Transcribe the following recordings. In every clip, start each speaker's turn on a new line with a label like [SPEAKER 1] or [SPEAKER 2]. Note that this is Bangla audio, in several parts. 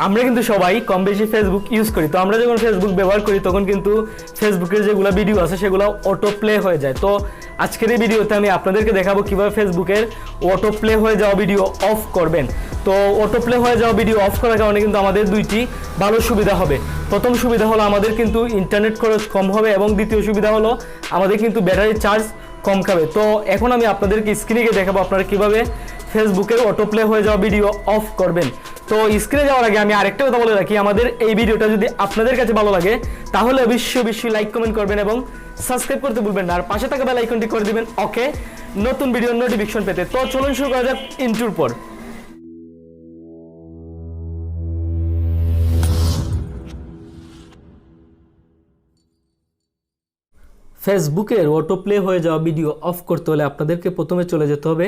[SPEAKER 1] আমরা কিন্তু সবাই কম বেশি ফেসবুক ইউজ করি। তো আমরা যখন ফেসবুক ব্যবহার করি তখন কিন্তু ফেসবুকের যেগুলো ভিডিও আছে সেগুলো অটো প্লে হয়ে যায়। তো আজকের এই ভিডিওতে আমি আপনাদেরকে দেখাবো কিভাবে ফেসবুকের অটো প্লে হয়ে যাওয়া ভিডিও অফ করবেন। তো অটো প্লে হয়ে যাওয়া ভিডিও অফ করার কারণে কিন্তু আমাদের দুইটি ভালো সুবিধা হবে। প্রথম সুবিধা হলো আমাদের কিন্তু ইন্টারনেট খরচ কম হবে, এবং দ্বিতীয় সুবিধা হলো আমাদের কিন্তু ব্যাটারি চার্জ কম খাবে। তো এখন আমি আপনাদেরকে স্ক্রিনে গিয়ে দেখাবো আপনারা কীভাবে ফেসবুকের অটো প্লে হয়ে যাওয়া ভিডিও অফ করবেন। তো স্ক্রিনে যাওয়ার আগে আমি আরেকটা কথা বলে রাখি, আমাদের এই ভিডিওটা যদি আপনাদের কাছে ভালো লাগে তাহলে অবশ্যই লাইক কমেন্ট করবেন এবং সাবস্ক্রাইব করতে ভুলবেন না, আর পাশে থাকা বেল আইকনটি করে দিবেন ওকে, নতুন ভিডিওর নোটিফিকেশন পেতে। তো চলুন শুরু করা যাক ইন্ট্রোর পর। ফেসবুকের অটো প্লে হয়ে যাওয়া ভিডিও অফ করতে হলে আপনাদেরকে প্রথমে চলে যেতে হবে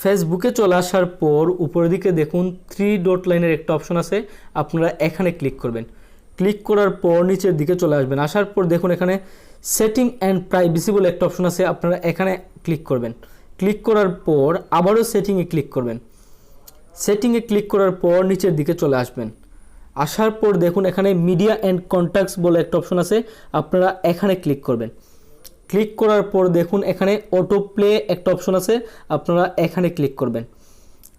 [SPEAKER 1] ফেসবুকে চলে আসার পর উপরের দিকে দেখুন 3 ডট লাইনের একটা অপশন আছে, আপনারা এখানে ক্লিক করবেন। ক্লিক করার পর নিচের দিকে চলে আসবেন। আসার পর দেখুন এখানে সেটিং অ্যান্ড প্রাইভেসি বলে একটা অপশন আছে, আপনারা এখানে ক্লিক করবেন। ক্লিক করার পর আবারও সেটিংয়ে ক্লিক করবেন। সেটিংয়ে ক্লিক করার পর নিচের দিকে চলে আসবেন। আসার পর দেখুন এখানে মিডিয়া অ্যান্ড কন্ট্যাক্টস বলে একটা অপশন আছে, আপনারা এখানে ক্লিক করবেন। ক্লিক করার পর দেখুন এখানে অটো প্লে একটা অপশন আছে, আপনারা এখানে ক্লিক করবেন।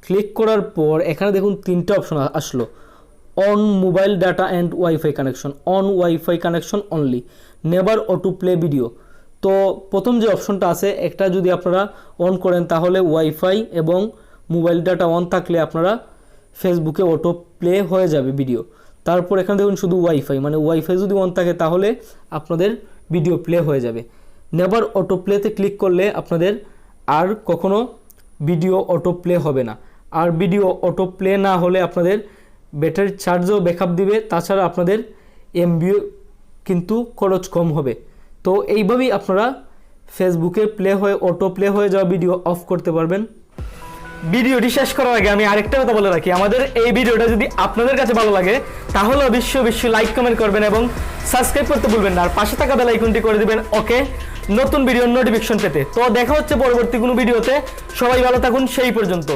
[SPEAKER 1] ক্লিক করার পর এখানে দেখুন 3টা অপশন আসলো, on mobile data and wifi connection, on wifi connection only, never auto play video. তো প্রথম যে অপশনটা আছে একটা যদি আপনারা অন করেন তাহলে ওয়াইফাই এবং মোবাইল ডাটা অন থাকলে আপনারা ফেসবুকে অটো প্লে হয়ে যাবে ভিডিও। তারপর এখানে দেখুন শুধু ওয়াইফাই, মানে ওয়াইফাই যদি অন থাকে তাহলে আপনাদের ভিডিও প্লে হয়ে যাবে। নেভার অটো প্লেতে ক্লিক করলে আপনাদের আর কখনো ভিডিও অটো প্লে হবে না। আর ভিডিও অটো প্লে না হলে আপনাদের ব্যাটারি চার্জও ব্যাকআপ দিবে, তাছাড়া আপনাদের এমবিও কিন্তু খরচ কম হবে। তো এইভাবেই আপনারা ফেসবুকে অটো প্লে হয়ে যাওয়া ভিডিও অফ করতে পারবেন। ভিডিওটি শেষ করার আগে আমি আরেকটা কথা বলে রাখি, আমাদের এই ভিডিওটা যদি আপনাদের কাছে ভালো লাগে তাহলে অবশ্যই লাইক কমেন্ট করবেন এবং সাবস্ক্রাইব করতে ভুলবেন না, আর পাশে থাকা বেল আইকনটি করে দিবেন ওকে, নতুন ভিডিওর নোটিফিকেশন পেতে। তো দেখা হচ্ছে পরবর্তী কোনো ভিডিওতে। সবাই ভালো থাকুন সেই পর্যন্ত।